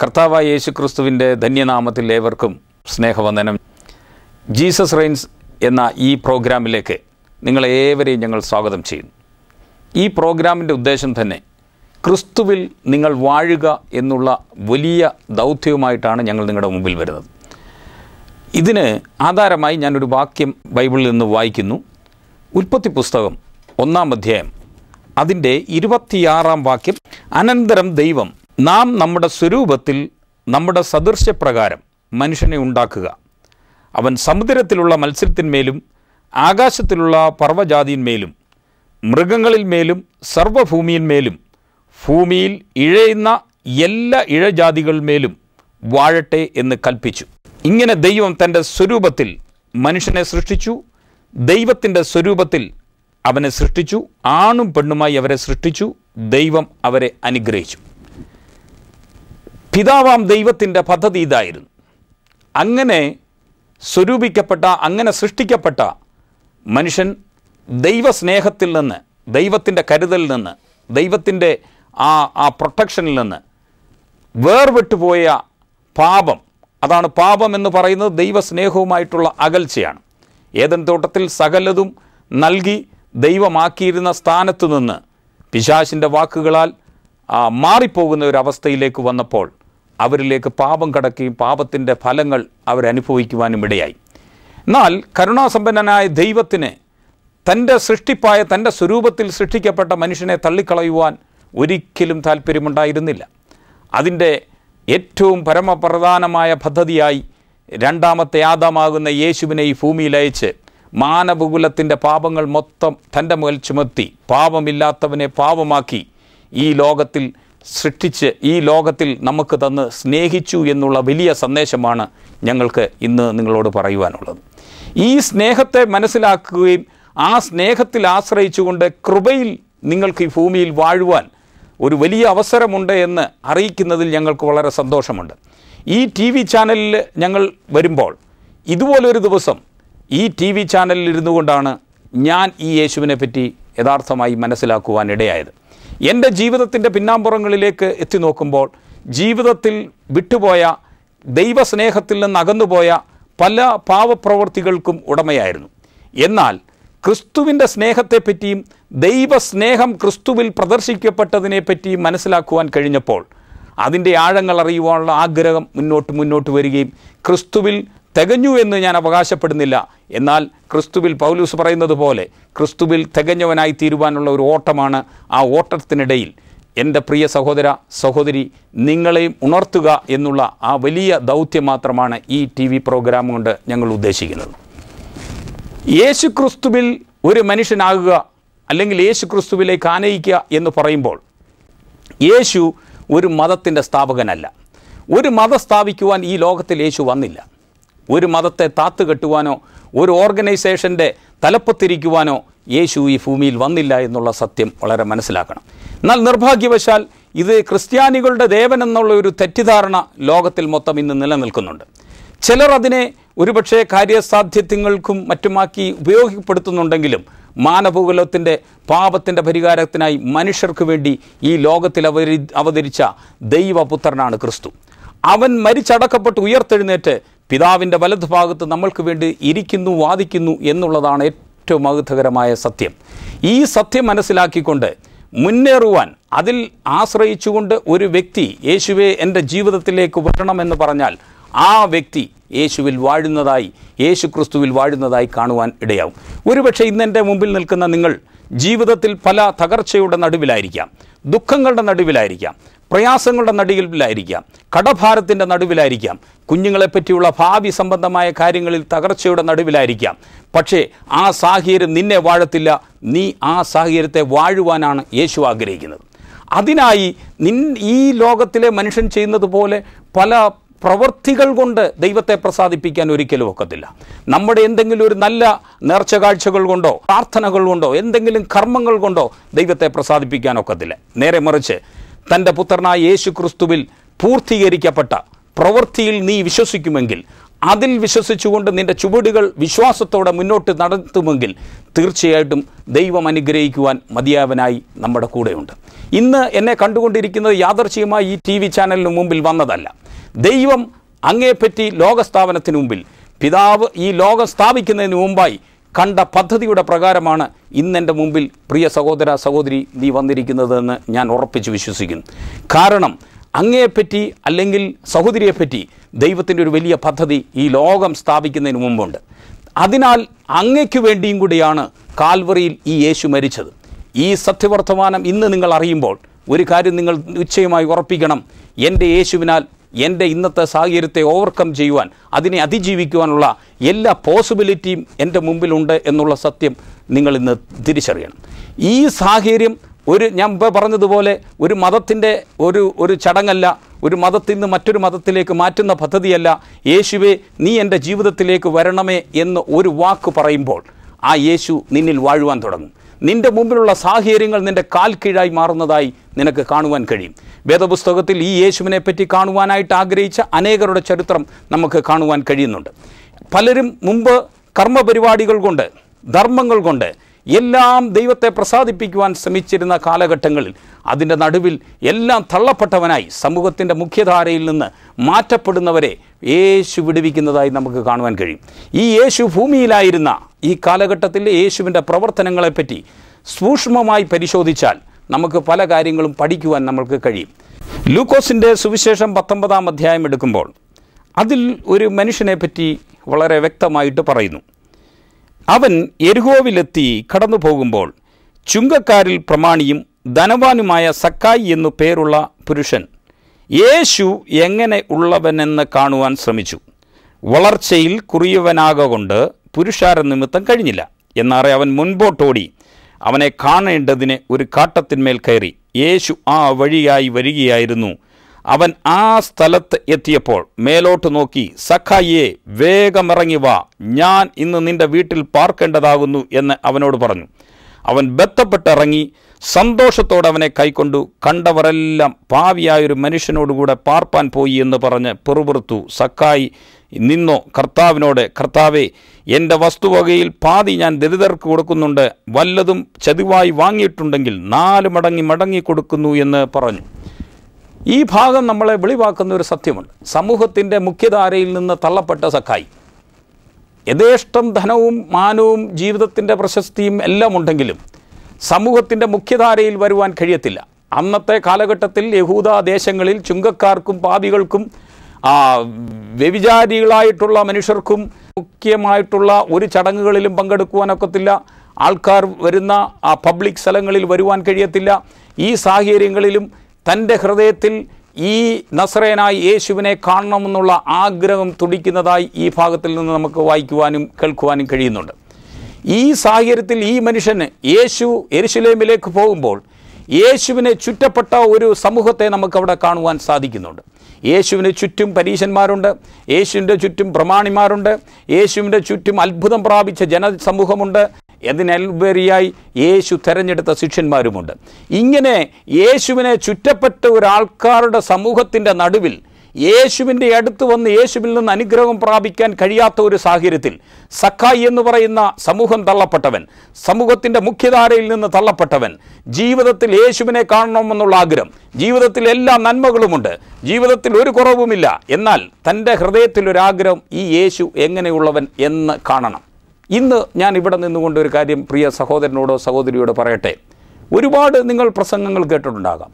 കർത്താവായ യേശുക്രിസ്തുവിൻ്റെ ധന്യനാമത്തിൽ ഏവർക്കും സ്നേഹവന്ദനം. ജീസസ് റെയിൻസ് എന്ന ഈ പ്രോഗ്രാമിലേക്ക് നിങ്ങളേവരെയും ഞങ്ങൾ സ്വാഗതം ചെയ്യുന്നു. ഈ പ്രോഗ്രാമിൻ്റെ ഉദ്ദേശം തന്നെ ക്രിസ്തുവിൽ നിങ്ങൾ വാഴുക എന്നുള്ള വലിയ ദൗത്യവുമായിട്ടാണ് ഞങ്ങൾ നിങ്ങളുടെ മുമ്പിൽ വരുന്നത്. ഇതിന് ആധാരമായി ഞാനൊരു വാക്യം ബൈബിളിൽ നിന്ന് വായിക്കുന്നു. ഉൽപ്പത്തി പുസ്തകം 1-ാം അധ്യായം അതിൻ്റെ 26-ാം വാക്യം. അനന്തരം ദൈവം, നാം നമ്മുടെ സ്വരൂപത്തിൽ നമ്മുടെ സദൃശ്യപ്രകാരം മനുഷ്യനെ ഉണ്ടാക്കുക, അവൻ സമുദ്രത്തിലുള്ള മത്സ്യത്തിന്മേലും ആകാശത്തിലുള്ള പർവ്വജാതിന്മേലും മൃഗങ്ങളിന്മേലും സർവ്വഭൂമിയിന്മേലും ഭൂമിയിൽ ഇഴയുന്ന എല്ലാ ഇഴജാതികളിന്മേലും വാഴട്ടെ എന്ന് കൽപ്പിച്ചു. ഇങ്ങനെ ദൈവം തൻ്റെ സ്വരൂപത്തിൽ മനുഷ്യനെ സൃഷ്ടിച്ചു. ദൈവത്തിൻ്റെ സ്വരൂപത്തിൽ അവനെ സൃഷ്ടിച്ചു, ആണും പെണ്ണുമായി അവരെ സൃഷ്ടിച്ചു. ദൈവം അവരെ അനുഗ്രഹിച്ചു. പിതാവാം ദൈവത്തിൻ്റെ പദ്ധതി ഇതായിരുന്നു. അങ്ങനെ സ്വരൂപിക്കപ്പെട്ട, അങ്ങനെ സൃഷ്ടിക്കപ്പെട്ട മനുഷ്യൻ ദൈവസ്നേഹത്തിൽ നിന്ന്, ദൈവത്തിൻ്റെ കരുതലിൽ നിന്ന്, ദൈവത്തിൻ്റെ ആ പ്രൊട്ടക്ഷനിൽ നിന്ന് വേർവിട്ടുപോയ പാപം, അതാണ് പാപം എന്ന് പറയുന്നത്. ദൈവസ്നേഹവുമായിട്ടുള്ള അകൽച്ചയാണ്. ഏദൻ തോട്ടത്തിൽ സകലതും നൽകി ദൈവമാക്കിയിരുന്ന സ്ഥാനത്തു നിന്ന് പിശാചിൻ്റെ വാക്കുകളാൽ മാറിപ്പോകുന്ന ഒരവസ്ഥയിലേക്ക് വന്നപ്പോൾ അവരിലേക്ക് പാപം കടക്കുകയും പാപത്തിൻ്റെ ഫലങ്ങൾ അവരനുഭവിക്കുവാനും ഇടയായി. എന്നാൽ കരുണാസമ്പന്നനായ ദൈവത്തിന് തൻ്റെ സൃഷ്ടിപ്പായ, തൻ്റെ സ്വരൂപത്തിൽ സൃഷ്ടിക്കപ്പെട്ട മനുഷ്യനെ തള്ളിക്കളയുവാൻ ഒരിക്കലും താല്പര്യമുണ്ടായിരുന്നില്ല. അതിൻ്റെ ഏറ്റവും പരമപ്രധാനമായ പദ്ധതിയായി രണ്ടാമത്തെ ആദാമാകുന്ന യേശുവിനെ ഈ ഭൂമിയിൽ അയച്ച് മാനവകുലത്തിൻ്റെ പാപങ്ങൾ മൊത്തം തൻ്റെ മേൽ ചുമത്തി പാപമില്ലാത്തവനെ പാപമാക്കി ഈ ലോകത്തിൽ സൃഷ്ടിച്ച് ഈ ലോകത്തിൽ നമുക്ക് തന്ന് സ്നേഹിച്ചു എന്നുള്ള വലിയ സന്ദേശമാണ് ഞങ്ങൾക്ക് ഇന്ന് നിങ്ങളോട് പറയുവാനുള്ളത്. ഈ സ്നേഹത്തെ മനസ്സിലാക്കുകയും ആ സ്നേഹത്തിൽ ആശ്രയിച്ചുകൊണ്ട് കൃപയിൽ നിങ്ങൾക്ക് ഈ ഭൂമിയിൽ വാഴുവാൻ ഒരു വലിയ അവസരമുണ്ട് എന്ന് അറിയിക്കുന്നതിൽ ഞങ്ങൾക്ക് വളരെ സന്തോഷമുണ്ട്. ഈ TV ചാനലിൽ ഞങ്ങൾ വരുമ്പോൾ ഇതുപോലൊരു ദിവസം ഈ TV ചാനലിൽ ഇരുന്നു കൊണ്ടാണ് ഞാൻ ഈ യേശുവിനെ പറ്റി യഥാർത്ഥമായി മനസ്സിലാക്കുവാൻ ഇടയായത്. എൻ്റെ ജീവിതത്തിൻ്റെ പിന്നാമ്പുറങ്ങളിലേക്ക് എത്തി നോക്കുമ്പോൾ ജീവിതത്തിൽ വിട്ടുപോയ, ദൈവസ്നേഹത്തിൽ നിന്ന് അകന്നുപോയ പല പാവപ്രവൃത്തികൾക്കും ഉടമയായിരുന്നു. എന്നാൽ ക്രിസ്തുവിൻ്റെ സ്നേഹത്തെപ്പറ്റിയും ദൈവസ്നേഹം ക്രിസ്തുവിൽ പ്രദർശിക്കപ്പെട്ടതിനെപ്പറ്റിയും മനസ്സിലാക്കുവാൻ കഴിഞ്ഞപ്പോൾ അതിൻ്റെ ആഴങ്ങൾ അറിയുവാനുള്ള ആഗ്രഹം മുന്നോട്ട് വരികയും, ക്രിസ്തുവിൽ തികഞ്ഞു എന്ന് ഞാൻ അവകാശപ്പെടുന്നില്ല, എന്നാൽ ക്രിസ്തുവിൽ പൗലോസ് പറയുന്നത് പോലെ ക്രിസ്തുവിൽ തികഞ്ഞവനായി തീരുവാനുള്ള ഒരു ഓട്ടമാണ്. ആ ഓട്ടത്തിനിടയിൽ എൻ്റെ പ്രിയ സഹോദര സഹോദരി, നിങ്ങളെയും ഉണർത്തുക എന്നുള്ള ആ വലിയ ദൗത്യം മാത്രമാണ് ഈ TV പ്രോഗ്രാം കൊണ്ട് ഞങ്ങൾ ഉദ്ദേശിക്കുന്നത്. യേശു ക്രിസ്തുവിൽ ഒരു മനുഷ്യനാകുക, അല്ലെങ്കിൽ യേശു ക്രിസ്തുവിലേക്ക് ആനയിക്കുക എന്ന് പറയുമ്പോൾ യേശു ഒരു മതത്തിൻ്റെ സ്ഥാപകനല്ല. ഒരു മതം സ്ഥാപിക്കുവാൻ ഈ ലോകത്തിൽ യേശു വന്നില്ല. ഒരു മതത്തെ താത്തുകെട്ടുവാനോ ഒരു ഓർഗനൈസേഷൻ്റെ തലപ്പത്തിരിക്കുവാനോ യേശു ഈ ഭൂമിയിൽ വന്നില്ല എന്നുള്ള സത്യം വളരെ മനസ്സിലാക്കണം. എന്നാൽ നിർഭാഗ്യവശാൽ ഇത് ക്രിസ്ത്യാനികളുടെ ദേവൻ എന്നുള്ള ഒരു തെറ്റിദ്ധാരണ ലോകത്തിൽ മൊത്തം ഇന്ന് നിലനിൽക്കുന്നുണ്ട്. ചിലർ അതിനെ ഒരുപക്ഷെ കാര്യസാധ്യത്വങ്ങൾക്കും മറ്റുമാക്കി ഉപയോഗപ്പെടുത്തുന്നുണ്ടെങ്കിലും മാനവകുലത്തിൻ്റെ പാപത്തിൻ്റെ പരിഹാരത്തിനായി മനുഷ്യർക്ക് വേണ്ടി ഈ ലോകത്തിൽ അവതരിച്ച ദൈവപുത്രനാണ് ക്രിസ്തു. അവൻ മരിച്ചടക്കപ്പെട്ട് ഉയർത്തെഴുന്നേറ്റ് പിതാവിൻ്റെ വലതുഭാഗത്ത് നമ്മൾക്ക് വേണ്ടി ഇരിക്കുന്നു, വാദിക്കുന്നു എന്നുള്ളതാണ് ഏറ്റവും മഹത്വകരമായ സത്യം. ഈ സത്യം മനസ്സിലാക്കിക്കൊണ്ട് മുന്നേറുവാൻ, അതിൽ ആശ്രയിച്ചുകൊണ്ട് ഒരു വ്യക്തി യേശുവെ എൻ്റെ ജീവിതത്തിലേക്ക് വരണമെന്ന് പറഞ്ഞാൽ ആ വ്യക്തി യേശുവിൽ വാഴുന്നതായി, യേശു ക്രിസ്തുവിൽ വാഴുന്നതായി കാണുവാൻ ഇടയാവും. ഒരുപക്ഷെ ഇന്നെൻ്റെ മുമ്പിൽ നിൽക്കുന്ന നിങ്ങൾ ജീവിതത്തിൽ പല തകർച്ചയുടെ നടുവിലായിരിക്കാം, ദുഃഖങ്ങളുടെ നടുവിലായിരിക്കാം, പ്രയാസങ്ങളുടെ നടുവിലായിരിക്കാം, കടഭാരത്തിൻ്റെ നടുവിലായിരിക്കാം, കുഞ്ഞുങ്ങളെപ്പറ്റിയുള്ള ഭാവി സംബന്ധമായ കാര്യങ്ങളിൽ തകർച്ചയുടെ നടുവിലായിരിക്കാം. പക്ഷേ ആ സാഹചര്യം നിന്നെ വാഴത്തില്ല. നീ ആ സാഹചര്യത്തെ വാഴുവാനാണ് യേശു ആഗ്രഹിക്കുന്നത്. അതിനായി ഈ ലോകത്തിലെ മനുഷ്യൻ ചെയ്യുന്നത് പോലെ പല പ്രവൃത്തികൾ കൊണ്ട് ദൈവത്തെ പ്രസാദിപ്പിക്കാൻ ഒരിക്കലും ഒക്കത്തില്ല. നമ്മുടെ എന്തെങ്കിലും ഒരു നല്ല നേർച്ച കാഴ്ചകൾ കൊണ്ടോ പ്രാർത്ഥനകൾ കൊണ്ടോ എന്തെങ്കിലും കർമ്മങ്ങൾ കൊണ്ടോ ദൈവത്തെ പ്രസാദിപ്പിക്കാൻ ഒക്കത്തില്ല. നേരെ മറിച്ച് തൻ്റെ പുത്രനായ യേശു ക്രിസ്തുവിൽ പൂർത്തീകരിക്കപ്പെട്ട പ്രവൃത്തിയിൽ നീ വിശ്വസിക്കുമെങ്കിൽ, അതിൽ വിശ്വസിച്ചുകൊണ്ട് നിൻ്റെ ചുവടുകൾ വിശ്വാസത്തോടെ മുന്നോട്ട് നടത്തുമെങ്കിൽ തീർച്ചയായിട്ടും ദൈവം അനുഗ്രഹിക്കുവാൻ മതിയാവനായി നമ്മുടെ കൂടെയുണ്ട്. ഇന്ന് എന്നെ കണ്ടുകൊണ്ടിരിക്കുന്നത് യാദർച്ഛികമായി ഈ TV ചാനലിന് മുമ്പിൽ വന്നതല്ല. ദൈവം അങ്ങേപ്പറ്റി ലോകസ്ഥാപനത്തിന് മുമ്പിൽ, പിതാവ് ഈ ലോകം സ്ഥാപിക്കുന്നതിന് മുമ്പായി കണ്ട പദ്ധതിയുടെ പ്രകാരമാണ് ഇന്നെൻ്റെ മുമ്പിൽ പ്രിയ സഹോദര സഹോദരി നീ വന്നിരിക്കുന്നതെന്ന് ഞാൻ ഉറപ്പിച്ച് വിശ്വസിക്കുന്നു. കാരണം അങ്ങയെപ്പറ്റി അല്ലെങ്കിൽ സഹോദരിയെപ്പറ്റി ദൈവത്തിൻ്റെ ഒരു വലിയ പദ്ധതി ഈ ലോകം സ്ഥാപിക്കുന്നതിന് മുമ്പുണ്ട്. അതിനാൽ അങ്ങയ്ക്ക് വേണ്ടിയും കൂടിയാണ് കാൽവറിയിൽ ഈ യേശു മരിച്ചത്. ഈ സത്യവർത്തമാനം ഇന്ന് നിങ്ങൾ അറിയുമ്പോൾ ഒരു കാര്യം നിങ്ങൾ നിശ്ചയമായി ഉറപ്പിക്കണം, എൻ്റെ യേശുവിനാൽ എൻ്റെ ഇന്നത്തെ സാഹചര്യത്തെ ഓവർകം ചെയ്യുവാൻ, അതിനെ അതിജീവിക്കുവാനുള്ള എല്ലാ പോസിബിലിറ്റിയും എൻ്റെ മുമ്പിലുണ്ട് എന്നുള്ള സത്യം നിങ്ങൾ ഇന്ന് തിരിച്ചറിയണം. ഈ സാഹചര്യം ഞാൻ പറഞ്ഞതുപോലെ ഒരു മതത്തിൻ്റെ ഒരു ചടങ്ങല്ല, ഒരു മതത്തിൽ നിന്ന് മറ്റൊരു മതത്തിലേക്ക് മാറ്റുന്ന പദ്ധതിയല്ല. യേശുവേ നീ എൻ്റെ ജീവിതത്തിലേക്ക് വരണമേ എന്ന് ഒരു വാക്ക് പറയുമ്പോൾ ആ യേശു നിന്നിൽ വാഴുവാൻ തുടങ്ങും. നിൻ്റെ മുമ്പിലുള്ള സാഹചര്യങ്ങൾ നിൻ്റെ കാൽ കീഴായി മാറുന്നതായി നിനക്ക് കാണുവാൻ കഴിയും. വേദപുസ്തകത്തിൽ ഈ യേശുവിനെ പറ്റി കാണുവാനായിട്ട് ആഗ്രഹിച്ച അനേകരുടെ ചരിത്രം നമുക്ക് കാണുവാൻ കഴിയുന്നുണ്ട്. പലരും മുമ്പ് കർമ്മപരിപാടികൾ കൊണ്ട്, ധർമ്മങ്ങൾ കൊണ്ട് എല്ലാം ദൈവത്തെ പ്രസാദിപ്പിക്കുവാൻ ശ്രമിച്ചിരുന്ന കാലഘട്ടങ്ങളിൽ അതിൻ്റെ നടുവിൽ എല്ലാം തള്ളപ്പെട്ടവനായി സമൂഹത്തിൻ്റെ മുഖ്യധാരയിൽ നിന്ന് മാറ്റപ്പെടുന്നവരെ യേശു വിടുവിക്കുന്നതായി നമുക്ക് കാണുവാൻ കഴിയും. ഈ യേശു ഭൂമിയിലായിരുന്ന ഈ കാലഘട്ടത്തിൽ യേശുവിൻ്റെ പ്രവർത്തനങ്ങളെപ്പറ്റി സൂക്ഷ്മമായി പരിശോധിച്ചാൽ നമുക്ക് പല കാര്യങ്ങളും പഠിക്കുവാൻ നമുക്ക് കഴിയും. ലൂക്കോസിൻ്റെ സുവിശേഷം 19-ാം അധ്യായം എടുക്കുമ്പോൾ അതിൽ ഒരു മനുഷ്യനെ പറ്റി വളരെ വ്യക്തമായിട്ട് പറയുന്നു. അവൻ യെരിഹോവിലെത്തി കടന്നു പോകുമ്പോൾ ചുങ്കക്കാരിൽ പ്രമാണിയും ധനവാനുമായ സക്കായി എന്നു പേരുള്ള പുരുഷൻ യേശു എങ്ങനെ ഉള്ളവനെന്ന് കാണുവാൻ ശ്രമിച്ചു. വളർച്ചയിൽ കുറിയവനാകൊണ്ട് പുരുഷാര നിമിത്തം കഴിഞ്ഞില്ല. എന്നാറെ അവൻ മുൻപോട്ടോടി അവനെ കാണേണ്ടതിന് ഒരു കാട്ടത്തിന്മേൽ കയറി. യേശു ആ വഴിയായി വരികയായിരുന്നു. അവൻ ആ സ്ഥലത്ത് എത്തിയപ്പോൾ മേലോട്ട് നോക്കി, സഖായിയെ, വേഗമിറങ്ങി വാ, ഞാൻ ഇന്ന് നിൻ്റെ വീട്ടിൽ പാർക്കേണ്ടതാകുന്നു എന്ന് അവനോട് പറഞ്ഞു. അവൻ ബന്ധപ്പെട്ടിറങ്ങി സന്തോഷത്തോടെ അവനെ കൈക്കൊണ്ടു. കണ്ടവരെല്ലാം പാവിയായൊരു മനുഷ്യനോടുകൂടെ പാർപ്പാൻ പോയി എന്ന് പറഞ്ഞ് പിറുപിറുത്തു. സക്കായി നിന്നോ കർത്താവിനോട്, കർത്താവേ, എൻ്റെ വസ്തുവകയിൽ പാതി ഞാൻ ദരിദ്രർക്ക് കൊടുക്കുന്നുണ്ട്. വല്ലതും ചതിവായി വാങ്ങിയിട്ടുണ്ടെങ്കിൽ 4 മടങ്ങി മടങ്ങി കൊടുക്കുന്നു എന്ന് പറഞ്ഞു. ഈ ഭാഗം നമ്മളെ വെളിവാക്കുന്ന ഒരു സത്യമുണ്ട്. സമൂഹത്തിൻ്റെ മുഖ്യധാരയിൽ നിന്ന് തള്ളപ്പെട്ട സക്കായി, യഥേഷ്ടം ധനവും മാനവും ജീവിതത്തിൻ്റെ പ്രശസ്തിയും എല്ലാം ഉണ്ടെങ്കിലും സമൂഹത്തിൻ്റെ മുഖ്യധാരയിൽ വരുവാൻ കഴിയത്തില്ല. അന്നത്തെ കാലഘട്ടത്തിൽ യഹൂദ ദേശങ്ങളിൽ ചുങ്കക്കാർക്കും പാപികൾക്കും വ്യഭിചാരികളായിട്ടുള്ള മനുഷ്യർക്കും മുഖ്യമായിട്ടുള്ള ഒരു ചടങ്ങുകളിലും പങ്കെടുക്കുവാനൊക്കത്തില്ല. ആൾക്കാർ വരുന്ന പബ്ലിക് സ്ഥലങ്ങളിൽ വരുവാൻ കഴിയത്തില്ല. ഈ സാഹചര്യങ്ങളിലും തൻ്റെ ഹൃദയത്തിൽ ഈ നസറേനായി യേശുവിനെ കാണണമെന്നുള്ള ആഗ്രഹം തുടിക്കുന്നതായി ഈ ഭാഗത്തിൽ നിന്ന് നമുക്ക് വായിക്കുവാനും കേൾക്കുവാനും കഴിയുന്നുണ്ട്. ഈ സാഹചര്യത്തിൽ ഈ മനുഷ്യന് യേശു യെരുശലേമിലേക്ക് പോകുമ്പോൾ യേശുവിനെ ചുറ്റപ്പെട്ട ഒരു സമൂഹത്തെ നമുക്കവിടെ കാണുവാൻ സാധിക്കുന്നുണ്ട്. യേശുവിന് ചുറ്റും പരീശന്മാരുണ്ട്, യേശുവിൻ്റെ ചുറ്റും പ്രമാണിമാരുണ്ട്, യേശുവിൻ്റെ ചുറ്റും അത്ഭുതം പ്രാപിച്ച ജനസമൂഹമുണ്ട്, അതിനെൽബരിയായി യേശു തെരഞ്ഞെടുത്ത ശിഷ്യന്മാരുമുണ്ട്. ഇങ്ങനെ യേശുവിനെ ചുറ്റപ്പെട്ട ഒരാൾക്കാരുടെ സമൂഹത്തിൻ്റെ നടുവിൽ യേശുവിൻ്റെ അടുത്ത് വന്ന് യേശുവിൽ നിന്ന് അനുഗ്രഹം പ്രാപിക്കാൻ കഴിയാത്ത ഒരു സാഹചര്യത്തിൽ സക്കായി എന്ന് പറയുന്ന സമൂഹം തള്ളപ്പെട്ടവൻ, സമൂഹത്തിൻ്റെ മുഖ്യധാരയിൽ നിന്ന് തള്ളപ്പെട്ടവൻ, ജീവിതത്തിൽ യേശുവിനെ കാണണമെന്നുള്ള ആഗ്രഹം, ജീവിതത്തിൽ എല്ലാ നന്മകളുമുണ്ട്, ജീവിതത്തിൽ ഒരു കുറവുമില്ല, എന്നാൽ തൻ്റെ ഹൃദയത്തിലൊരാഗ്രഹം ഈ യേശു എങ്ങനെയുള്ളവൻ എന്ന് കാണണം. ഇന്ന് ഞാൻ ഇവിടെ നിന്നുകൊണ്ട് ഒരു കാര്യം പ്രിയ സഹോദരനോടോ സഹോദരിയോടോ പറയട്ടെ. ഒരുപാട് നിങ്ങൾ പ്രസംഗങ്ങൾ കേട്ടിട്ടുണ്ടാകാം.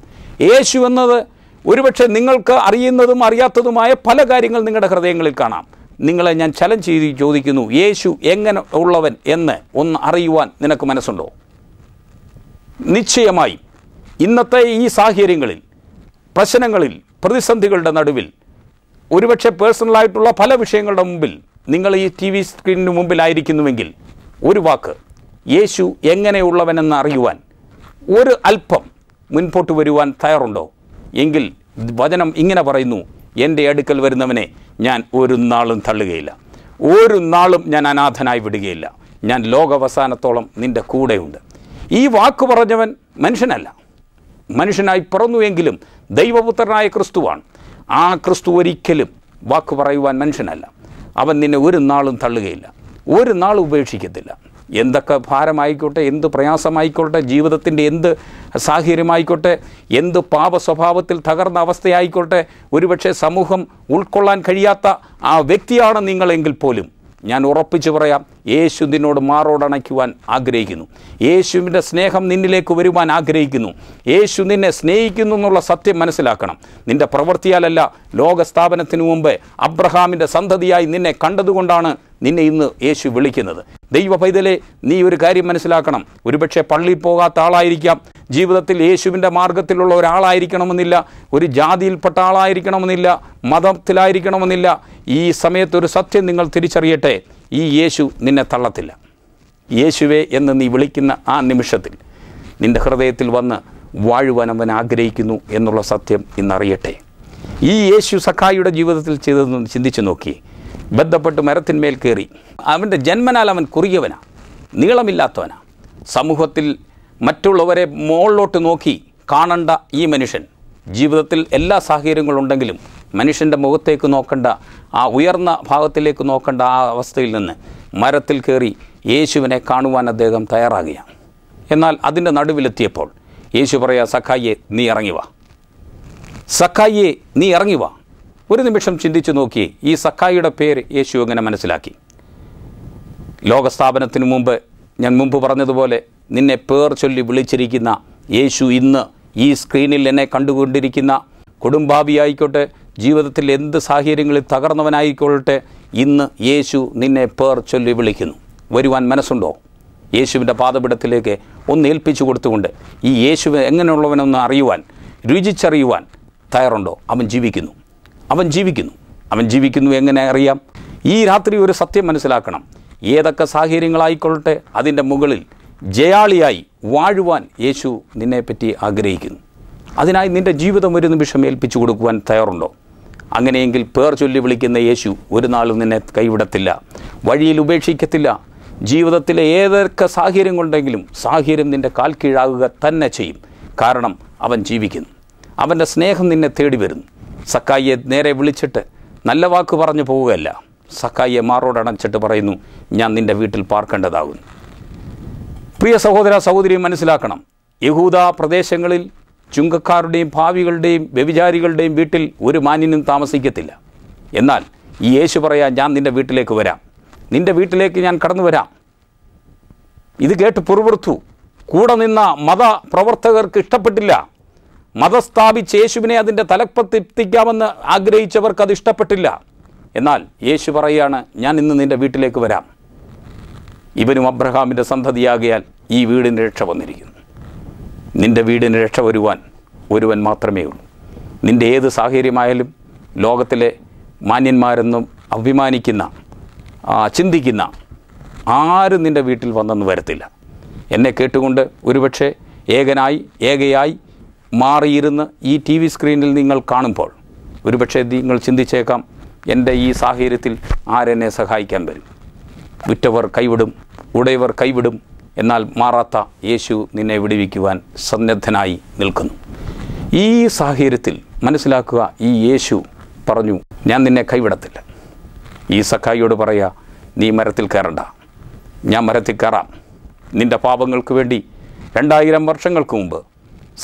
യേശു എന്നത് ഒരുപക്ഷെ നിങ്ങൾക്ക് അറിയുന്നതും അറിയാത്തതുമായ പല കാര്യങ്ങൾ നിങ്ങളുടെ ഹൃദയങ്ങളിൽ കാണാം. നിങ്ങളെ ഞാൻ ചലഞ്ച് ചെയ്ത് ചോദിക്കുന്നു, യേശു എങ്ങനെ ഉള്ളവൻ എന്ന് ഒന്ന് അറിയുവാൻ നിനക്ക് മനസ്സുണ്ടോ? നിശ്ചയമായും ഇന്നത്തെ ഈ സാഹചര്യങ്ങളിൽ, പ്രശ്നങ്ങളിൽ, പ്രതിസന്ധികളുടെ നടുവിൽ, ഒരുപക്ഷെ പേഴ്സണലായിട്ടുള്ള പല വിഷയങ്ങളുടെ മുമ്പിൽ നിങ്ങൾ ഈ TV സ്ക്രീനിന് മുമ്പിലായിരിക്കുന്നുവെങ്കിൽ ഒരു വാക്ക്, യേശു എങ്ങനെയുള്ളവനെന്ന് അറിയുവാൻ ഒരു അല്പം മുൻപോട്ട് വരുവാൻ തയ്യാറുണ്ടോ? എങ്കിൽ വചനം ഇങ്ങനെ പറയുന്നു, എൻ്റെ അടുക്കൽ വരുന്നവനെ ഞാൻ ഒരു നാളും തള്ളുകയില്ല, ഒരു നാളും ഞാൻ അനാഥനായി വിടുകയില്ല, ഞാൻ ലോകാവസാനത്തോളം നിൻ്റെ കൂടെയുണ്ട്. ഈ വാക്ക് പറഞ്ഞവൻ മനുഷ്യനല്ല, മനുഷ്യനായി പിറന്നുവെങ്കിലും ദൈവപുത്രനായ ക്രിസ്തുവാണ്. ആ ക്രിസ്തു ഒരിക്കലും വാക്ക് പറയുവാൻ മനുഷ്യനല്ല. അവൻ നിന്നെ ഒരു നാളും തള്ളുകയില്ല, ഒരു നാളും ഉപേക്ഷിക്കത്തില്ല. എന്തൊക്കെ ഭാരമായിക്കോട്ടെ, എന്ത് പ്രയാസമായിക്കോട്ടെ, ജീവിതത്തിൻ്റെ എന്ത് സാഹചര്യമായിക്കോട്ടെ, എന്ത് പാപ സ്വഭാവത്തിൽ തകർന്ന അവസ്ഥയായിക്കോട്ടെ, ഒരുപക്ഷെ സമൂഹം ഉൾക്കൊള്ളാൻ കഴിയാത്ത ആ വ്യക്തിയാണ് നിങ്ങളെങ്കിൽ പോലും ഞാൻ ഉറപ്പിച്ചു പറയാം, യേശു നിന്നോട് മാറോടണയ്ക്കുവാൻ ആഗ്രഹിക്കുന്നു. യേശുവിൻ്റെ സ്നേഹം നിന്നിലേക്ക് വരുവാൻ ആഗ്രഹിക്കുന്നു. യേശു നിന്നെ സ്നേഹിക്കുന്നു എന്നുള്ള സത്യം മനസ്സിലാക്കണം. നിൻ്റെ പ്രവൃത്തിയാലല്ല, ലോകസ്ഥാപനത്തിനു മുമ്പ് അബ്രഹാമിൻ്റെ സന്തതിയായി നിന്നെ കണ്ടതുകൊണ്ടാണ് നിന്നെ ഇന്ന് യേശു വിളിക്കുന്നത്. ദൈവ പൈതലെ, നീ ഒരു കാര്യം മനസ്സിലാക്കണം. ഒരുപക്ഷെ പള്ളിയിൽ പോകാത്ത ആളായിരിക്കാം, ജീവിതത്തിൽ യേശുവിൻ്റെ മാർഗത്തിലുള്ള ഒരാളായിരിക്കണമെന്നില്ല, ഒരു ജാതിയിൽപ്പെട്ട ആളായിരിക്കണമെന്നില്ല, മതത്തിലായിരിക്കണമെന്നില്ല. ഈ സമയത്തൊരു സത്യം നിങ്ങൾ തിരിച്ചറിയട്ടെ, ഈ യേശു നിന്നെ തള്ളത്തില്ല. യേശുവേ എന്ന് നീ വിളിക്കുന്ന ആ നിമിഷത്തിൽ നിൻ്റെ ഹൃദയത്തിൽ വന്ന് വാഴുവാൻ അവൻ ആഗ്രഹിക്കുന്നു എന്നുള്ള സത്യം ഇന്നറിയട്ടെ. ഈ യേശു സഖായിയുടെ ജീവിതത്തിൽ ചെയ്തതെന്ന് ചിന്തിച്ചു നോക്കി. ബന്ധപ്പെട്ട് മരത്തിന്മേൽ കയറി. അവൻ്റെ ജന്മനാൽ അവൻ കുറിയവനാണ്, നീളമില്ലാത്തവനാണ്. സമൂഹത്തിൽ മറ്റുള്ളവരെ മുകളിലോട്ട് നോക്കി കാണേണ്ട ഈ മനുഷ്യൻ, ജീവിതത്തിൽ എല്ലാ സാഹചര്യങ്ങളുണ്ടെങ്കിലും മനുഷ്യൻ്റെ മുഖത്തേക്ക് നോക്കേണ്ട, ആ ഉയർന്ന ഭാഗത്തിലേക്ക് നോക്കേണ്ട ആ അവസ്ഥയിൽ നിന്ന് മരത്തിൽ കയറി യേശുവിനെ കാണുവാൻ അദ്ദേഹം തയ്യാറാകുകയാണ്. എന്നാൽ അതിൻ്റെ നടുവിലെത്തിയപ്പോൾ യേശു പറയാ, സഖായിയെ നീ ഇറങ്ങി വാ, സഖായിയെ നീ ഇറങ്ങി വാ. ഒരു നിമിഷം ചിന്തിച്ചു നോക്കി, ഈ സഖായിയുടെ പേര് യേശു എങ്ങനെ മനസ്സിലാക്കി? ലോകസ്ഥാപനത്തിന് മുമ്പ് ഞാൻ മുമ്പ് പറഞ്ഞതുപോലെ നിന്നെ പേർ ചൊല്ലി വിളിച്ചിരിക്കുന്ന യേശു ഇന്ന് ഈ സ്ക്രീനിൽ എന്നെ കണ്ടുകൊണ്ടിരിക്കുന്ന കുടുംബാഭിയായിക്കോട്ടെ, ജീവിതത്തിൽ എന്ത് സാഹചര്യങ്ങളിൽ തകർന്നവനായിക്കൊള്ളട്ടെ, ഇന്ന് യേശു നിന്നെ പേർ ചൊല്ലി വിളിക്കുന്നു. വരുവാൻ മനസ്സുണ്ടോ? യേശുവിൻ്റെ പാദപീഠത്തിലേക്ക് ഒന്ന് ഏൽപ്പിച്ചു കൊടുത്തുകൊണ്ട് ഈ യേശു എങ്ങനെയുള്ളവനെന്ന് അറിയുവാൻ, രുചിച്ചറിയുവാൻ തയ്യാറുണ്ടോ? അവൻ ജീവിക്കുന്നു, അവൻ ജീവിക്കുന്നു. അവൻ ജീവിക്കുന്നു എങ്ങനെ അറിയാം? ഈ രാത്രി ഒരു സത്യം മനസ്സിലാക്കണം. ഏതൊക്കെ സാഹചര്യങ്ങളായിക്കൊള്ളട്ടെ, അതിൻ്റെ മുകളിൽ ജയാളിയായി വാഴുവാൻ യേശു നിന്നെപ്പറ്റി ആഗ്രഹിക്കുന്നു. അതിനായി നിൻ്റെ ജീവിതം ഒരു നിമിഷം ഏൽപ്പിച്ചു കൊടുക്കുവാൻ തയ്യാറുണ്ടോ? അങ്ങനെയെങ്കിൽ പേർ ചൊല്ലി വിളിക്കുന്ന യേശു ഒരു നാളും നിന്നെ കൈവിടത്തില്ല, വഴിയിൽ ഉപേക്ഷിക്കത്തില്ല. ജീവിതത്തിലെ ഏതൊക്കെ സാഹചര്യങ്ങളുണ്ടെങ്കിലും സാഹചര്യം നിൻ്റെ കാൽ കീഴാകുക തന്നെ ചെയ്യും. കാരണം അവൻ ജീവിക്കുന്നു. അവൻ്റെ സ്നേഹം നിന്നെ തേടി വരുന്നു. സഖായിയെ നേരെ വിളിച്ചിട്ട് നല്ല വാക്ക് പറഞ്ഞു പോവുകയല്ല, സഖായിയെ മാറോടണച്ചിട്ട് പറയുന്നു, ഞാൻ നിൻ്റെ വീട്ടിൽ പാർക്കേണ്ടതാകുന്നു. പ്രിയ സഹോദര സഹോദരി, മനസ്സിലാക്കണം, യഹൂദ പ്രദേശങ്ങളിൽ ചുങ്കക്കാരുടെയും ഭാവികളുടെയും വ്യഭിചാരികളുടെയും വീട്ടിൽ ഒരു മാന്യനും താമസിക്കത്തില്ല. എന്നാൽ ഈ യേശു പറയാം, ഞാൻ നിൻ്റെ വീട്ടിലേക്ക് വരാം, നിൻ്റെ വീട്ടിലേക്ക് ഞാൻ കടന്നു വരാം. ഇത് കേട്ട് പുറപുറത്തു. കൂടെ നിന്ന മതപ്രവർത്തകർക്ക് ഇഷ്ടപ്പെട്ടില്ല. മതം സ്ഥാപിച്ച് യേശുവിനെ അതിൻ്റെ തലപ്പത്തെത്തിക്കാമെന്ന് ആഗ്രഹിച്ചവർക്ക് അത് ഇഷ്ടപ്പെട്ടില്ല. എന്നാൽ യേശു പറയുകയാണ്, ഞാൻ ഇന്ന് നിൻ്റെ വീട്ടിലേക്ക് വരാം. ഇവനും അബ്രഹാമിൻ്റെ സന്തതിയാകിയാൽ ഈ വീടിന് രക്ഷ വന്നിരിക്കുന്നു. നിൻ്റെ വീടിന് രക്ഷ വരുവാൻ ഒരുവൻ മാത്രമേ ഉള്ളൂ. നിൻ്റെ ഏത് സാഹചര്യമായാലും ലോകത്തിലെ മാന്യന്മാരെന്നും അഭിമാനിക്കുന്ന, ചിന്തിക്കുന്ന ആരും നിൻ്റെ വീട്ടിൽ വന്നെന്ന് വരത്തില്ല. എന്നെ കേട്ടുകൊണ്ട് ഒരുപക്ഷെ ഏകയായി മാറിയിരുന്ന് ഈ TV സ്ക്രീനിൽ നിങ്ങൾ കാണുമ്പോൾ ഒരുപക്ഷെ നിങ്ങൾ ചിന്തിച്ചേക്കാം, എൻ്റെ ഈ സാഹചര്യത്തിൽ ആരെന്നെ സഹായിക്കാൻ വരും? വിറ്റവർ കൈവിടും, ഉടയവർ കൈവിടും. എന്നാൽ മാറാത്ത യേശു നിന്നെ വിടുവിക്കുവാൻ സന്നദ്ധനായി നിൽക്കുന്നു. ഈ സാഹചര്യത്തിൽ മനസ്സിലാക്കുക, ഈ യേശു പറഞ്ഞു, ഞാൻ നിന്നെ കൈവിടത്തില്ല. ഈ സഖായിയോട് പറയുക, നീ മരത്തിൽ കയറണ്ട, ഞാൻ മരത്തിൽ കയറാം. നിൻ്റെ പാപങ്ങൾക്ക് വേണ്ടി 2000 വർഷങ്ങൾക്ക് മുമ്പ്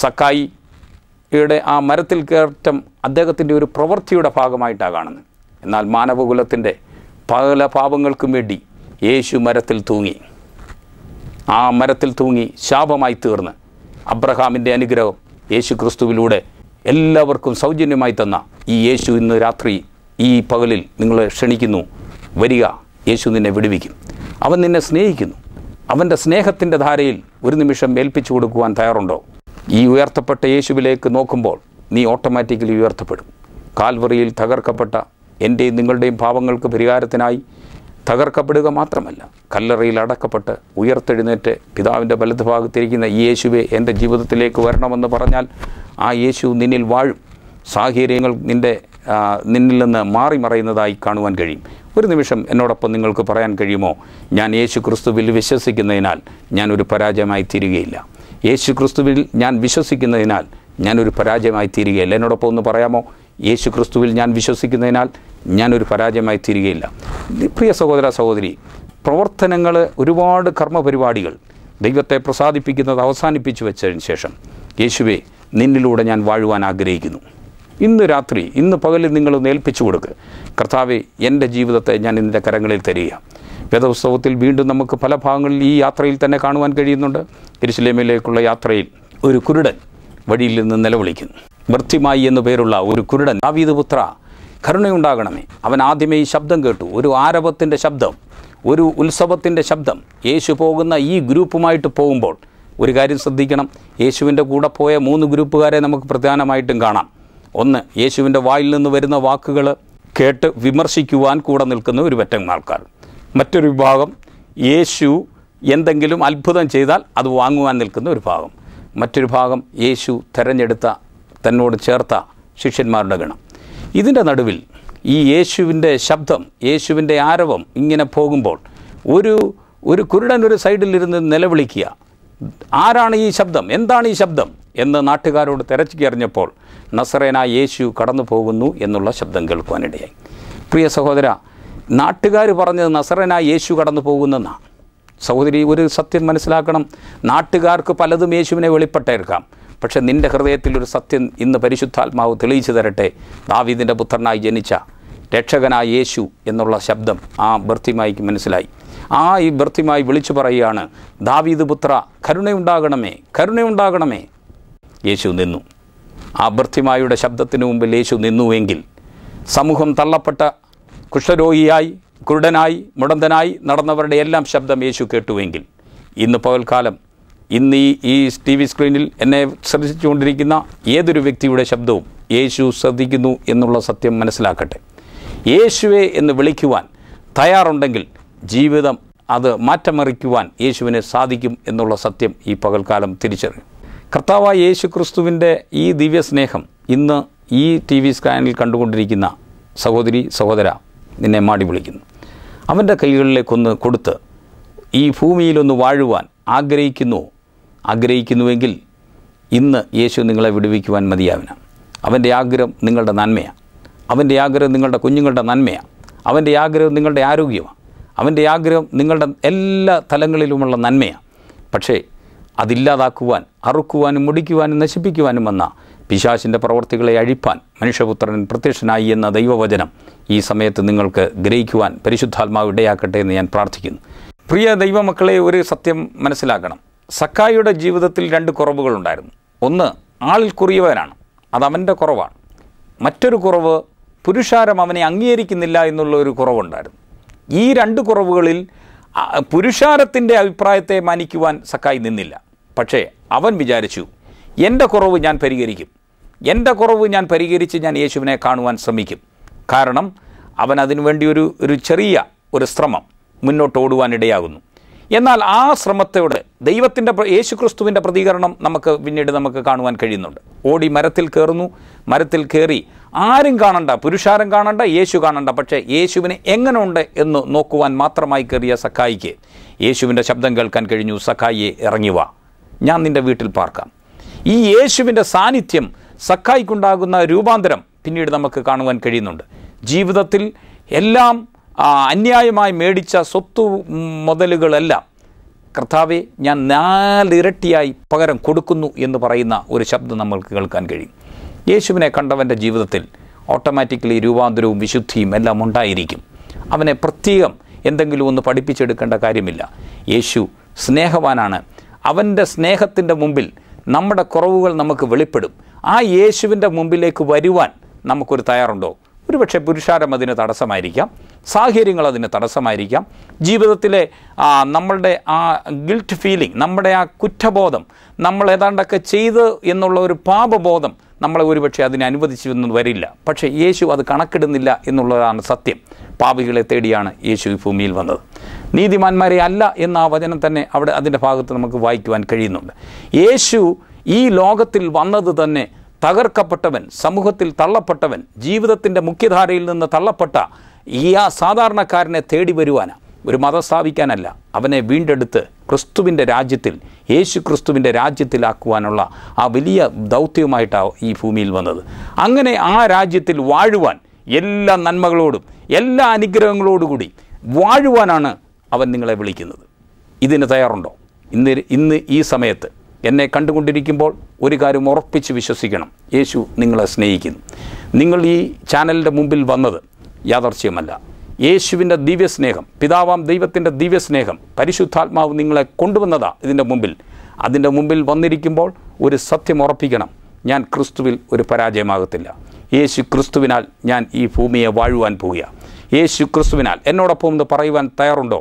സഖായിയുടെ ആ മരത്തിൽ കയറ്റം അദ്ദേഹത്തിൻ്റെ ഒരു പ്രവൃത്തിയുടെ ഭാഗമായിട്ടാണ് കാണുന്നത്. എന്നാൽ മാനവകുലത്തിൻ്റെ പല പാപങ്ങൾക്കും വേണ്ടി യേശു മരത്തിൽ തൂങ്ങി. ആ മരത്തിൽ തൂങ്ങി ശാപമായി തീർന്ന് അബ്രഹാമിൻ്റെ അനുഗ്രഹം യേശു ക്രിസ്തുവിലൂടെ എല്ലാവർക്കും സൗജന്യമായി തന്ന ഈ യേശു ഇന്ന് രാത്രി ഈ പകലിൽ നിങ്ങളെ ക്ഷണിക്കുന്നു, വരിക, യേശു നിന്നെ വിടുവിക്കും. അവൻ നിന്നെ സ്നേഹിക്കുന്നു. അവൻ്റെ സ്നേഹത്തിൻ്റെ ധാരയിൽ ഒരു നിമിഷം ഏൽപ്പിച്ചു കൊടുക്കുവാൻ തയ്യാറുണ്ടോ? ഈ ഉയർത്തപ്പെട്ട യേശുവിലേക്ക് നോക്കുമ്പോൾ നീ ഓട്ടോമാറ്റിക്കലി ഉയർത്തപ്പെടും. കാൽവറിയിൽ തകർക്കപ്പെട്ട എൻ്റെയും നിങ്ങളുടെയും പാപങ്ങൾക്ക് പരിഹാരത്തിനായി തകർക്കപ്പെടുക മാത്രമല്ല, കല്ലറയിൽ അടക്കപ്പെട്ട് ഉയർത്തെഴുന്നേറ്റ് പിതാവിൻ്റെ വലതുഭാഗത്തിരിക്കുന്ന ഈ യേശുവെ എൻ്റെ ജീവിതത്തിലേക്ക് വരണമെന്ന് പറഞ്ഞാൽ ആ യേശു നിന്നിൽ വാഴും. സാഹചര്യങ്ങൾ നിന്നിൽ നിന്ന് മാറി മറയുന്നതായി കാണുവാൻ കഴിയും. ഒരു നിമിഷം എന്നോടൊപ്പം നിങ്ങൾക്ക് പറയാൻ കഴിയുമോ, ഞാൻ യേശു ക്രിസ്തുവിൽ വിശ്വസിക്കുന്നതിനാൽ ഞാനൊരു പരാജയമായി തീരുകയില്ല. യേശു ക്രിസ്തുവിൽ ഞാൻ വിശ്വസിക്കുന്നതിനാൽ ഞാനൊരു പരാജയമായി തീരുകയില്ല. എന്നോടൊപ്പം ഒന്ന് പറയാമോ, യേശു ക്രിസ്തുവിൽ ഞാൻ വിശ്വസിക്കുന്നതിനാൽ ഞാനൊരു പരാജയമായി തീരുകയില്ല. പ്രിയ സഹോദര സഹോദരി, പ്രവർത്തനങ്ങൾ, ഒരുപാട് കർമ്മപരിപാടികൾ ദൈവത്തെ പ്രസാദിപ്പിക്കുന്നത് അവസാനിപ്പിച്ചു വെച്ചതിന് ശേഷം, യേശുവേ, നിന്നിലൂടെ ഞാൻ വാഴുവാൻ ആഗ്രഹിക്കുന്നു. ഇന്ന് രാത്രി, ഇന്ന് പകലിൽ നിങ്ങളൊന്ന് ഏൽപ്പിച്ചു കൊടുക്കുക. കർത്താവേ, എൻ്റെ ജീവിതത്തെ ഞാൻ നിൻ്റെ കരങ്ങളിൽ തരിക. വേദപുസ്തകത്തിൽ വീണ്ടും നമുക്ക് പല ഭാഗങ്ങളിൽ ഈ യാത്രയിൽ തന്നെ കാണുവാൻ കഴിയുന്നുണ്ട്. യെരുശലേമിലേക്കുള്ള യാത്രയിൽ ഒരു കുരുടൻ വഴിയിൽ നിന്ന് നിലവിളിക്കുന്നു. ബർത്തിമായി എന്നു പേരുള്ള ഒരു കുരുടൻ, ദാവീദ് പുത്ര, കരുണയുണ്ടാകണമേ. അവൻ ആദ്യമേ ഈ ശബ്ദം കേട്ടു, ഒരു ആരവത്തിൻ്റെ ശബ്ദം, ഒരു ഉത്സവത്തിൻ്റെ ശബ്ദം. യേശു പോകുന്ന ഈ ഗ്രൂപ്പുമായിട്ട് പോകുമ്പോൾ ഒരു കാര്യം ശ്രദ്ധിക്കണം. യേശുവിൻ്റെ കൂടെ പോയ 3 ഗ്രൂപ്പുകാരെ നമുക്ക് പ്രധാനമായിട്ടും കാണാം. ഒന്ന്, യേശുവിൻ്റെ വായിൽ നിന്ന് വരുന്ന വാക്കുകൾ കേട്ട് വിമർശിക്കുവാൻ കൂടെ നിൽക്കുന്ന ഒരു പറ്റം ആൾക്കാർ. മറ്റൊരു വിഭാഗം, യേശു എന്തെങ്കിലും അത്ഭുതം ചെയ്താൽ അത് വാങ്ങുവാൻ നിൽക്കുന്ന ഒരു ഭാഗം. മറ്റൊരു ഭാഗം, യേശു തിരഞ്ഞെടുത്ത, തന്നോട് ചേർത്ത ശിഷ്യന്മാരുടെ ഗണം. ഇതിൻ്റെ നടുവിൽ ഈ യേശുവിൻ്റെ ശബ്ദം, യേശുവിൻ്റെ ആരവം ഇങ്ങനെ പോകുമ്പോൾ ഒരു കുരുടൻ ഒരു സൈഡിലിരുന്ന് നിലവിളിക്കുക. ആരാണ് ഈ ശബ്ദം, എന്താണ് ഈ ശബ്ദം എന്ന് നാട്ടുകാരോട് തിരച്ചിക്കറിഞ്ഞപ്പോൾ നസറേനായ യേശു കടന്നു പോകുന്നു എന്നുള്ള ശബ്ദം കേൾക്കുവാനിടയായി. പ്രിയ സഹോദര, നാട്ടുകാർ പറഞ്ഞത് നസറേനായ യേശു കടന്നു പോകുന്നെന്നാണ്. സഹോദരി, ഒരു സത്യം മനസ്സിലാക്കണം. നാട്ടുകാർക്ക് പലതും യേശുവിനെ വെളിപ്പെട്ടേക്കാം. പക്ഷെ നിൻ്റെ ഹൃദയത്തിൽ ഒരു സത്യം ഇന്ന് പരിശുദ്ധാത്മാവ് തെളിയിച്ചു തരട്ടെ. ദാവീദിൻ്റെ പുത്രനായി ജനിച്ച രക്ഷകനായ യേശു എന്നുള്ള ശബ്ദം ആ ബർത്തിമായിക്ക് മനസ്സിലായി. ഈ ബർത്തിമായി വിളിച്ചു പറയുകയാണ്, ദാവീദ് പുത്ര, കരുണയുണ്ടാകണമേ, കരുണയുണ്ടാകണമേ. യേശു നിന്നു. ആ ബർത്തിമായുടെ ശബ്ദത്തിന് മുമ്പിൽ യേശു നിന്നുവെങ്കിൽ, സമൂഹം തള്ളപ്പെട്ട കുഷ്ഠരോഗിയായി, കുരുടനായി, മുടന്തനായി നടന്നവരുടെ എല്ലാം ശബ്ദം യേശു കേട്ടുവെങ്കിൽ, ഇന്ന് പകൽക്കാലം, ഇന്ന് ഈ TV സ്ക്രീനിൽ എന്നെ ശ്രദ്ധിച്ചുകൊണ്ടിരിക്കുന്ന ഏതൊരു വ്യക്തിയുടെ ശബ്ദവും യേശു ശ്രദ്ധിക്കുന്നു എന്നുള്ള സത്യം മനസ്സിലാക്കട്ടെ. യേശുവെ എന്ന് വിളിക്കുവാൻ തയ്യാറുണ്ടെങ്കിൽ ജീവിതം അത് മാറ്റമറിക്കുവാൻ യേശുവിന് സാധിക്കും എന്നുള്ള സത്യം ഈ പകൽക്കാലം തിരിച്ചറിയും. കർത്താവായ യേശു ക്രിസ്തുവിൻ്റെ ഈ ദിവ്യസ്നേഹം ഇന്ന് ഈ TV സ്ക്രീനിൽ കണ്ടുകൊണ്ടിരിക്കുന്ന സഹോദരി, സഹോദര, നിന്നെ മാടി വിളിക്കുന്നു. അവൻ്റെ കൈകളിലേക്കൊന്ന് കൊടുത്ത് ഈ ഭൂമിയിലൊന്ന് വാഴുവാൻ ആഗ്രഹിക്കുന്നുവെങ്കിൽ ഇന്ന് യേശു നിങ്ങളെ വിടുവിക്കുവാൻ മതിയാവണം. അവൻ്റെ ആഗ്രഹം നിങ്ങളുടെ നന്മയാണ്. അവൻ്റെ ആഗ്രഹം നിങ്ങളുടെ കുഞ്ഞുങ്ങളുടെ നന്മയാണ്. അവൻ്റെ ആഗ്രഹം നിങ്ങളുടെ ആരോഗ്യമാണ്. അവൻ്റെ ആഗ്രഹം നിങ്ങളുടെ എല്ലാ തലങ്ങളിലുമുള്ള നന്മയാണ്. പക്ഷേ അതില്ലാതാക്കുവാൻ, അറുക്കുവാനും മുടിക്കുവാനും നശിപ്പിക്കുവാനും വന്ന പിശാചിൻ്റെ പ്രവർത്തികളെ അഴിപ്പാൻ മനുഷ്യപുത്രൻ പ്രത്യക്ഷനായി എന്ന ദൈവവചനം ഈ സമയത്ത് നിങ്ങൾക്ക് ഗ്രഹിക്കുവാൻ പരിശുദ്ധാത്മാവ് ഇടയാക്കട്ടെ എന്ന് ഞാൻ പ്രാർത്ഥിക്കുന്നു. പ്രിയ ദൈവമക്കളെ, ഒരു സത്യം മനസ്സിലാക്കണം. സക്കായിയുടെ ജീവിതത്തിൽ 2 കുറവുകളുണ്ടായിരുന്നു. ഒന്ന്, ആളിൽ കുറിയവനാണ്, അതവൻ്റെ കുറവാണ്. മറ്റൊരു കുറവ്, പുരുഷാരം അവനെ അംഗീകരിക്കുന്നില്ല എന്നുള്ള ഒരു കുറവുണ്ടായിരുന്നു. ഈ 2 കുറവുകളിൽ പുരുഷാരത്തിൻ്റെ അഭിപ്രായത്തെ മാനിക്കുവാൻ സക്കായി നിന്നില്ല. പക്ഷേ അവൻ വിചാരിച്ചു, എൻ്റെ കുറവ് ഞാൻ പരിഹരിക്കും, എൻ്റെ കുറവ് ഞാൻ പരിഹരിച്ച് ഞാൻ യേശുവിനെ കാണുവാൻ ശ്രമിക്കും. കാരണം അവൻ അതിനുവേണ്ടി ഒരു ചെറിയ ശ്രമം മുന്നോട്ട് ഓടുവാനിടയാകുന്നു. എന്നാൽ ആ ശ്രമത്തോടെ ദൈവത്തിൻ്റെ, യേശുക്രിസ്തുവിൻ്റെ പ്രതികരണം പിന്നീട് നമുക്ക് കാണുവാൻ കഴിയുന്നുണ്ട്. ഓടി മരത്തിൽ കയറുന്നു. മരത്തിൽ കയറി ആരും കാണണ്ട, പുരുഷാരം കാണണ്ട, യേശു കാണണ്ട. പക്ഷേ യേശുവിനെ എങ്ങനെയുണ്ട് എന്ന് നോക്കുവാൻ മാത്രമായി കയറിയ സക്കായിക്ക് യേശുവിൻ്റെ ശബ്ദം കേൾക്കാൻ കഴിഞ്ഞു. സക്കായിയെ, ഇറങ്ങി വാ, ഞാൻ നിൻ്റെ വീട്ടിൽ പാർക്കാം. ഈ യേശുവിൻ്റെ സാന്നിധ്യം, സക്കായിക്കുണ്ടാകുന്ന രൂപാന്തരം പിന്നീട് നമുക്ക് കാണുവാൻ കഴിയുന്നുണ്ട്. ജീവിതത്തിൽ എല്ലാം അന്യായമായി മേടിച്ച സ്വത്ത് മുതലുകളെല്ലാം കർത്താവെ, ഞാൻ 4 ഇരട്ടിയായി പകരം കൊടുക്കുന്നു എന്ന് പറയുന്ന ഒരു ശബ്ദം നമ്മൾക്ക് കേൾക്കാൻ കഴിയും. യേശുവിനെ കണ്ടവൻ്റെ ജീവിതത്തിൽ ഓട്ടോമാറ്റിക്കലി രൂപാന്തരവും വിശുദ്ധിയും എല്ലാം ഉണ്ടായിരിക്കും. അവനെ പ്രത്യേകം എന്തെങ്കിലും ഒന്ന് പഠിപ്പിച്ചെടുക്കേണ്ട കാര്യമില്ല. യേശു സ്നേഹവാനാണ്. അവൻ്റെ സ്നേഹത്തിൻ്റെ മുമ്പിൽ നമ്മുടെ കുറവുകൾ നമുക്ക് വെളിപ്പെടും. ആ യേശുവിൻ്റെ മുമ്പിലേക്ക് വരുവാൻ നമുക്കൊരു തയ്യാറുണ്ടോ? ഒരുപക്ഷെ പുരുഷാരം അതിന് തടസ്സമായിരിക്കാം, സാഹചര്യങ്ങൾ അതിന് തടസ്സമായിരിക്കാം, ജീവിതത്തിലെ നമ്മളുടെ ആ ഗിൽറ്റ് ഫീലിംഗ്, നമ്മുടെ ആ കുറ്റബോധം, നമ്മൾ ഏതാണ്ടൊക്കെ ചെയ്ത് എന്നുള്ള ഒരു പാപബോധം നമ്മളെ ഒരുപക്ഷെ അതിനെ അനുവദിച്ചു എന്ന് വരില്ല. പക്ഷേ യേശു അത് കണക്കിടുന്നില്ല എന്നുള്ളതാണ് സത്യം. പാപികളെ തേടിയാണ് യേശു ഈ ഭൂമിയിൽ വന്നത്, നീതിമാന്മാരെ അല്ല എന്ന ആ വചനം തന്നെ അവിടെ അതിൻ്റെ ഭാഗത്ത് നമുക്ക് വായിക്കുവാൻ കഴിയുന്നുണ്ട്. യേശു ഈ ലോകത്തിൽ വന്നത് തന്നെ തകർക്കപ്പെട്ടവൻ, സമൂഹത്തിൽ തള്ളപ്പെട്ടവൻ, ജീവിതത്തിൻ്റെ മുഖ്യധാരയിൽ നിന്ന് തള്ളപ്പെട്ട ഈ സാധാരണക്കാരനെ തേടി വരുവാനാണ്. ഒരു മതം സ്ഥാപിക്കാനല്ല, അവനെ വീണ്ടെടുത്ത് ക്രിസ്തുവിൻ്റെ രാജ്യത്തിൽ, യേശു ക്രിസ്തുവിൻ്റെ രാജ്യത്തിലാക്കുവാനുള്ള ആ വലിയ ദൗത്യവുമായിട്ടാണ് ഈ ഭൂമിയിൽ വന്നത്. അങ്ങനെ ആ രാജ്യത്തിൽ വാഴുവാൻ, എല്ലാ നന്മകളോടും എല്ലാ അനുഗ്രഹങ്ങളോടുകൂടി വാഴുവാനാണ് അവൻ നിങ്ങളെ വിളിക്കുന്നത്. ഇതിന് തയ്യാറുണ്ടോ? ഇന്ന് ഈ സമയത്ത് എന്നെ കണ്ടുകൊണ്ടിരിക്കുമ്പോൾ ഒരു കാര്യം ഉറപ്പിച്ച് വിശ്വസിക്കണം, യേശു നിങ്ങളെ സ്നേഹിക്കുന്നു. നിങ്ങൾ ഈ ചാനലിൻ്റെ മുമ്പിൽ വന്നത് യാദർച്ഛ്യമല്ല. യേശുവിൻ്റെ ദിവ്യസ്നേഹം, പിതാവാം ദൈവത്തിൻ്റെ ദിവ്യസ്നേഹം, പരിശുദ്ധാത്മാവ് നിങ്ങളെ കൊണ്ടുവന്നതാണ് അതിൻ്റെ മുമ്പിൽ വന്നിരിക്കുമ്പോൾ ഒരു സത്യം ഉറപ്പിക്കണം, ഞാൻ ക്രിസ്തുവിൽ ഒരു പരാജയമാകത്തില്ല. യേശു ക്രിസ്തുവിനാൽ ഞാൻ ഈ ഭൂമിയെ വാഴുവാൻ പോവുകയാണ്. യേശു ക്രിസ്തുവിനാൽ എന്നോടൊപ്പം ഒന്ന് പറയുവാൻ തയ്യാറുണ്ടോ?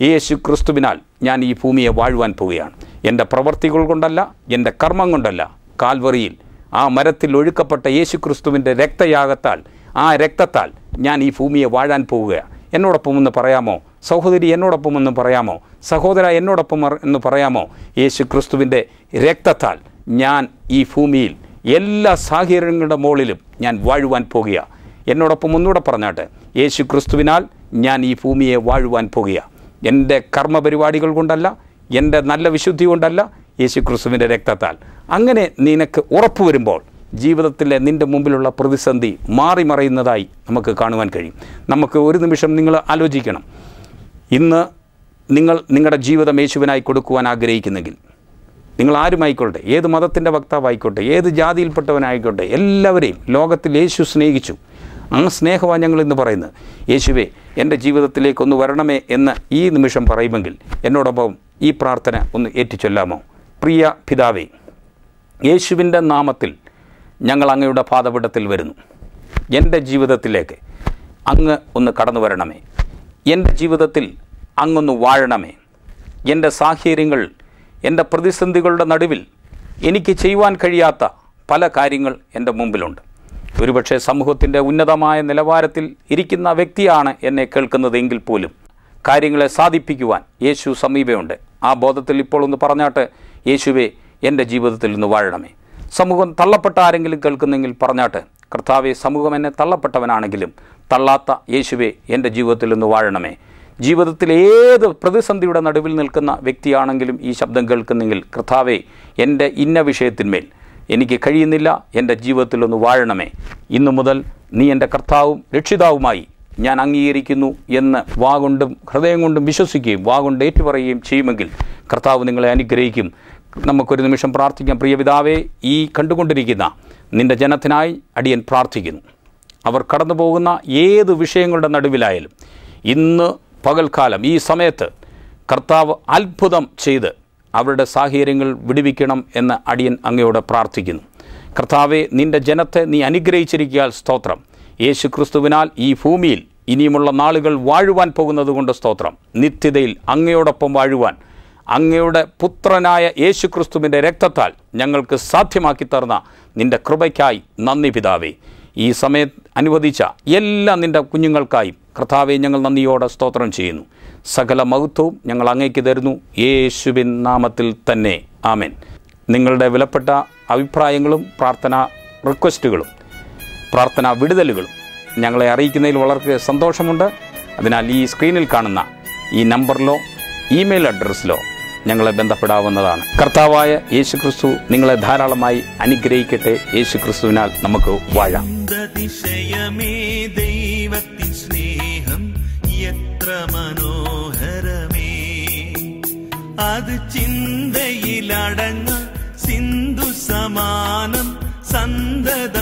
യേശു ക്രിസ്തുവിനാൽ ഞാൻ ഈ ഭൂമിയെ വാഴുവാൻ പോവുകയാണ്. എൻ്റെ പ്രവർത്തികൾ കൊണ്ടല്ല, എൻ്റെ കർമ്മം കൊണ്ടല്ല, കാൽവറിയിൽ ആ മരത്തിൽ ഒഴുക്കപ്പെട്ട യേശു ക്രിസ്തുവിൻ്റെ രക്തയാഗത്താൽ, ആ രക്തത്താൽ ഞാൻ ഈ ഭൂമിയെ വാഴാൻ പോവുകയാണ്. എന്നോടൊപ്പം ഒന്ന് പറയാമോ? സഹോദരി എന്നോടൊപ്പം ഒന്ന് പറയാമോ? സഹോദര എന്നോടൊപ്പം എന്ന് പറയാമോ? യേശു ക്രിസ്തുവിൻ്റെ രക്തത്താൽ ഞാൻ ഈ ഭൂമിയിൽ എല്ലാ സാഹചര്യങ്ങളുടെ മുകളിലും ഞാൻ വാഴുവാൻ പോകുകയാണ്. എന്നോടൊപ്പം ഒന്നുകൂടെ പറഞ്ഞാട്ടെ, യേശു ക്രിസ്തുവിനാൽ ഞാൻ ഈ ഭൂമിയെ വാഴുവാൻ പോകുകയാണ്. എൻ്റെ കർമ്മപരിപാടികൾ കൊണ്ടല്ല, എൻ്റെ നല്ല വിശുദ്ധി കൊണ്ടല്ല, യേശു ക്രിസ്തുവിൻ്റെ രക്തത്താൽ. അങ്ങനെ നിനക്ക് ഉറപ്പ് വരുമ്പോൾ ജീവിതത്തിലെ നിൻ്റെ മുമ്പിലുള്ള പ്രതിസന്ധി മാറി മറയുന്നതായി നമുക്ക് കാണുവാൻ കഴിയും. നമുക്ക് ഒരു നിമിഷം നിങ്ങൾ ആലോചിക്കണം, ഇന്ന് നിങ്ങളുടെ ജീവിതം യേശുവിനായി കൊടുക്കുവാൻ ആഗ്രഹിക്കുന്നെങ്കിൽ, നിങ്ങൾ ആരുമായിക്കോട്ടെ, ഏത് മതത്തിൻ്റെ വക്താവായിക്കോട്ടെ, ഏത് ജാതിയിൽപ്പെട്ടവനായിക്കോട്ടെ, എല്ലാവരെയും ലോകത്തിൽ യേശു സ്നേഹിച്ചു. ആ സ്നേഹമാണ് ഞങ്ങൾ ഇന്ന് പറയുന്നത്. യേശുവേ, എൻ്റെ ജീവിതത്തിലേക്കൊന്ന് വരണമേ എന്ന് ഈ നിമിഷം പറയുമെങ്കിൽ എന്നോടൊപ്പം ഈ പ്രാർത്ഥന ഒന്ന് ഏറ്റുചൊല്ലാമോ? പ്രിയ പിതാവേ, യേശുവിൻ്റെ നാമത്തിൽ ഞങ്ങൾ അങ്ങയുടെ പാദപീഠത്തിൽ വരുന്നു. എൻ്റെ ജീവിതത്തിലേക്ക് അങ്ങ് ഒന്ന് കടന്നു വരണമേ. എൻ്റെ ജീവിതത്തിൽ അങ്ങൊന്ന് വാഴണമേ. എൻ്റെ സാഹചര്യങ്ങൾ, എൻ്റെ പ്രതിസന്ധികളുടെ നടുവിൽ എനിക്ക് ചെയ്യുവാൻ കഴിയാത്ത പല കാര്യങ്ങൾ എൻ്റെ മുമ്പിലുണ്ട്. ഒരുപക്ഷെ സമൂഹത്തിൻ്റെ ഉന്നതമായ നിലവാരത്തിൽ ഇരിക്കുന്ന വ്യക്തിയാണ് എന്നെ കേൾക്കുന്നതെങ്കിൽ പോലും കാര്യങ്ങളെ സാധിപ്പിക്കുവാൻ യേശു സമീപമുണ്ട്. ആ ബോധത്തിൽ ഇപ്പോൾ ഒന്ന് പറഞ്ഞാട്ട്, യേശുവേ, എൻ്റെ ജീവിതത്തിൽ നിന്ന് വാഴണമേ. സമൂഹം തള്ളപ്പെട്ട ആരെങ്കിലും കേൾക്കുന്നെങ്കിൽ പറഞ്ഞാട്ട്, കർത്താവെ, സമൂഹം എന്നെ തള്ളപ്പെട്ടവനാണെങ്കിലും തള്ളാത്ത യേശുവേ, എൻ്റെ ജീവിതത്തിൽ നിന്ന് വാഴണമേ. ജീവിതത്തിൽ ഏത് പ്രതിസന്ധിയുടെ നടുവിൽ നിൽക്കുന്ന വ്യക്തിയാണെങ്കിലും ഈ ശബ്ദം കേൾക്കുന്നെങ്കിൽ, കർത്താവെ, എൻ്റെ ഇന്ന വിഷയത്തിന്മേൽ എനിക്ക് കഴിയുന്നില്ല, എൻ്റെ ജീവിതത്തിലൊന്ന് വാഴണമേ. ഇന്നു മുതൽ നീ എൻ്റെ കർത്താവും രക്ഷിതാവുമായി ഞാൻ അംഗീകരിക്കുന്നു എന്ന് വാഗൊണ്ടും ഹൃദയം കൊണ്ടും വിശ്വസിക്കുകയും വാഗൊണ്ട് ഏറ്റുപറയുകയും ചെയ്യുമെങ്കിൽ കർത്താവ് നിങ്ങളെ അനുഗ്രഹിക്കും. നമുക്കൊരു നിമിഷം പ്രാർത്ഥിക്കാം. പ്രിയ പിതാവേ, ഈ കണ്ടുകൊണ്ടിരിക്കുന്ന നിൻ്റെ ജനത്തിനായി അടിയൻ പ്രാർത്ഥിക്കുന്നു. അവർ കടന്നു പോകുന്ന ഏത് വിഷയങ്ങളുടെ നടുവിലായാലും ഇന്ന് പകൽക്കാലം ഈ സമയത്ത് കർത്താവ് അത്ഭുതം ചെയ്ത് അവരുടെ സാഹചര്യങ്ങൾ വിടുവിക്കണം എന്ന് അടിയൻ അങ്ങയോട് പ്രാർത്ഥിക്കുന്നു. കർത്താവെ, നിൻ്റെ ജനത്തെ നീ അനുഗ്രഹിച്ചിരിക്കാൻ സ്തോത്രം. യേശു ക്രിസ്തുവിനാൽ ഈ ഭൂമിയിൽ ഇനിയുമുള്ള നാളുകൾ വാഴുവാൻ പോകുന്നത് കൊണ്ട് സ്തോത്രം. നിത്യതയിൽ അങ്ങയോടൊപ്പം വാഴുവാൻ അങ്ങയുടെ പുത്രനായ യേശു ക്രിസ്തുവിൻ്റെ രക്തത്താൽ ഞങ്ങൾക്ക് സാധ്യമാക്കി തർന്ന നിൻ്റെ കൃപയ്ക്കായി നന്ദി പിതാവേ. ഈ സമയത്ത് അനുവദിച്ച എല്ലാ നിൻ്റെ കുഞ്ഞുങ്ങൾക്കായും കർത്താവെ ഞങ്ങൾ നന്ദിയോടെ സ്തോത്രം ചെയ്യുന്നു. സകല മഹത്വവും ഞങ്ങൾ അങ്ങേക്ക് തരുന്നു, യേശുവിൻ നാമത്തിൽ തന്നെ, ആമേൻ. നിങ്ങളുടെ വിലപ്പെട്ട അഭിപ്രായങ്ങളും പ്രാർത്ഥനാ റിക്വസ്റ്റുകളും പ്രാർത്ഥനാ വിടുതലുകളും ഞങ്ങളെ അറിയിക്കുന്നതിൽ വളരെ സന്തോഷമുണ്ട്. അതിനാൽ ഈ സ്ക്രീനിൽ കാണുന്ന ഈ നമ്പറിലോ ഇമെയിൽ അഡ്രസ്സിലോ ഞങ്ങളെ ബന്ധപ്പെടാവുന്നതാണ്. കർത്താവായ യേശു ക്രിസ്തു നിങ്ങളെ ധാരാളമായി അനുഗ്രഹിക്കട്ടെ. യേശു ക്രിസ്തുവിനാൽ നമുക്ക് വാഴാം. ദൈവത്തിൻ സ്നേഹം എത്ര മനോഹരമേ, അത് ചിന്തയിലടങ്ങ സിന്ധു സമാനം സന്തത